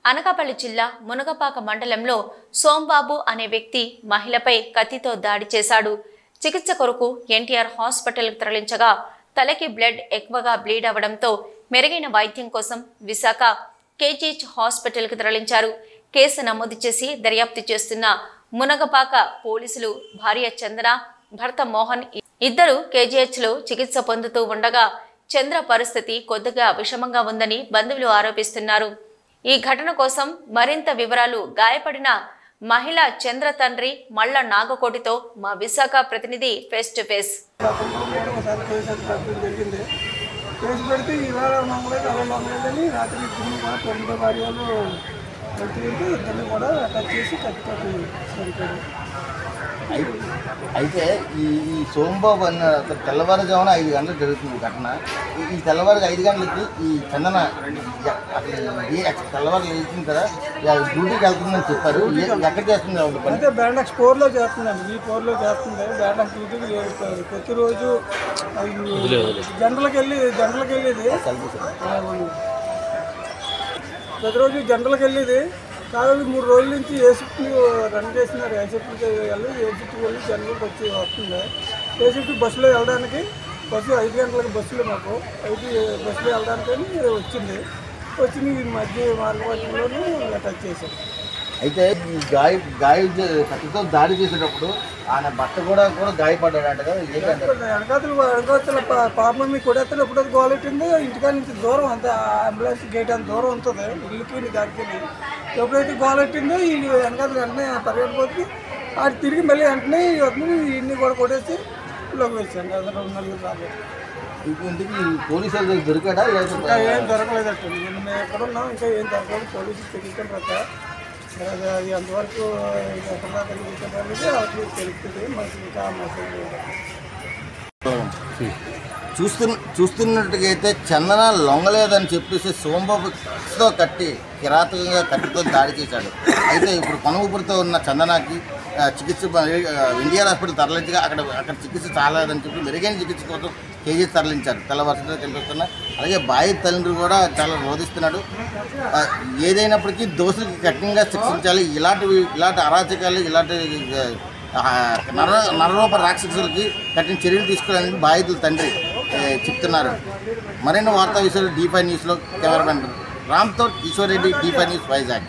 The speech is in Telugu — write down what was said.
అనకాపల్లి జిల్లా మునగపాక మండలంలో సోంబాబు అనే వ్యక్తి మహిళపై కత్తితో దాడి చేశాడు. చికిత్స కొరకు ఎన్టీఆర్ హాస్పిటల్కు తరలించగా తలకి బ్లడ్ ఎక్కువగా బ్లీడ్ అవడంతో మెరుగైన వైద్యం కోసం విశాఖ కేజీహెచ్ హాస్పిటల్కు తరలించారు. కేసు నమోదు చేసి దర్యాప్తు చేస్తున్న మునగపాక పోలీసులు భార్య చంద్ర, భర్త మోహన్ ఇద్దరు కేజీహెచ్లో చికిత్స పొందుతూ ఉండగా చంద్ర పరిస్థితి కొద్దిగా విషమంగా ఉందని బంధువులు ఆరోపిస్తున్నారు. ఈ ఘటన కోసం మరింత వివరాలు గాయపడిన మహిళ చంద్ర తండ్రి మల్ల నాగకోటితో మా విశాఖ ప్రతినిధి ఫేస్ టు ఫేస్. అయితే ఈ సోంబాబు అన్న తెల్లవారుజామున 5 గంటలకు జరుగుతుంది ఘటన. ఈ తెల్లవారు 5 గంటలకి ఈ చందన తెల్లవారు లేచిన కదా డ్యూటీకి వెళ్తుందని చెప్పారు. ఎక్కడ చేస్తుంది? అయితే బ్యాండక్స్ 4లో చేస్తుందండి. ఈ 4లో చేస్తుంది. బ్యాండక్స్ డ్యూటీకి ప్రతిరోజు జనరల్కి వెళ్ళేది ప్రతిరోజు జనరల్కి వెళ్ళేది. కాబట్టి 3 రోజుల నుంచి ఏ షిఫ్ట్ రన్ చేస్తున్నారు. ఏ షిఫ్ట్కి వెళ్ళి జనరల్కి వచ్చి వస్తుంది. ఏ షిఫ్ట్ బస్సులో వెళ్ళడానికి బస్సు 5 గంటలకు బస్సులో మాకు 5 బస్సులో వెళ్ళడానికని వచ్చింది. ఈ మధ్య మార్గమధ్యంలోనూ టచ్ చేశాం. అయితే ఈ కత్తితో దాడి చేసేటప్పుడు ఆయన భర్త కూడా గాయపడ్డాడు కదా. వెనకాతల పాపని కొడేత్తలు ఎప్పుడైతే గోలెట్టిందో ఇంటికాడ నుంచి దూరం అంత అంబులెన్స్ గేట్ అంత దూరం ఉంటుంది ఇల్లుకి దానికి. ఎప్పుడైతే గోలెట్టిందో ఈ వెనకాతలు వెంటనే పరిగెట్టిపోతే అది తిరిగి మళ్ళీ వెంటనే ఇన్ని కూడా కొట్టేసి లోకి వచ్చాను. 2 నెలలు రాలేదు. ఇంటికి పోలీసులు దొరికాడా? ఇంకా ఏం దొరకలేదట్టు. మేము ఎక్కడ ఉన్నాం, ఇంకా ఏం దొరకలేదు. పోలీసులు తెలియటం ప్రతి అది అంతవరకు ఎక్కడ తెలియదు. అది తెలుస్తుంది మనకి. ఇంకా చూస్తున్నట్టుగా అయితే చందన లొంగలేదని చెప్పేసి సోంబాబుతో కిరాతకంగా కత్తితో దాడి చేశాడు. అయితే ఇప్పుడు కొనుగుపురితో ఉన్న చందనకి చికిత్స ఎన్టీఆర్ హాస్పిటల్ తరలించగా అక్కడ చికిత్స చాలేదని చెప్పి మెరుగైన చికిత్స కోసం కేజీహెచ్ తరలించారు. తెల్లవారుతో కనిపిస్తున్నాయి. అలాగే బాయి తల్లిదండ్రులు కూడా చాలా రోధిస్తున్నాడు. ఏదైనప్పటికీ దోషులకి కఠినంగా శిక్షించాలి. ఇలాంటి అరాచకాలు, ఇలాంటి నరరూప రాక్షసులకి కఠిన చర్యలు తీసుకోవడానికి బాధితుల తండ్రి చెప్తున్నారు. మరిన్ని వార్తా విషయాలు D5 న్యూస్లో కెమెరామెన్ రామ్తో ఈశ్వర్ రెడ్డి, D5 న్యూస్ వైజాగ్.